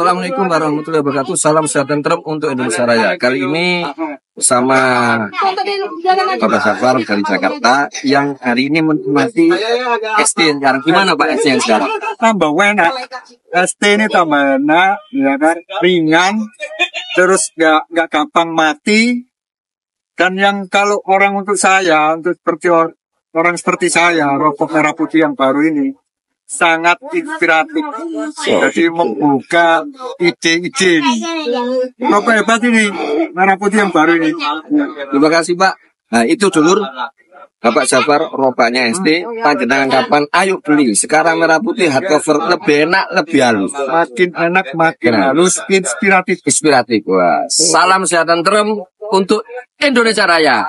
Assalamualaikum warahmatullahi wabarakatuh. Salam sehat dan tentrem untuk Indonesia Raya. Kali ini bersama Bapak Safar dari Jakarta yang hari ini menikmati SD yang sekarang. Gimana Pak SD yang sekarang? Tambah enak. SD ini tambah enak, ya kan? Ringan, terus nggak gampang mati. Dan yang kalau orang untuk saya, untuk seperti orang seperti saya, rokok merah putih yang baru ini sangat inspiratif. Jadi membuka ide-ide. Rokok hebat ini, merah putih yang baru ini. Terima kasih Pak. Nah itu dulur Bapak Safar rokoknya SD. Panjenengan kapan? Ayo beli. Sekarang merah putih hardcover lebih enak, lebih halus. Makin enak, makin halus, inspiratif. Inspiratif. Wah. Salam sehat dan tentrem untuk Indonesia Raya.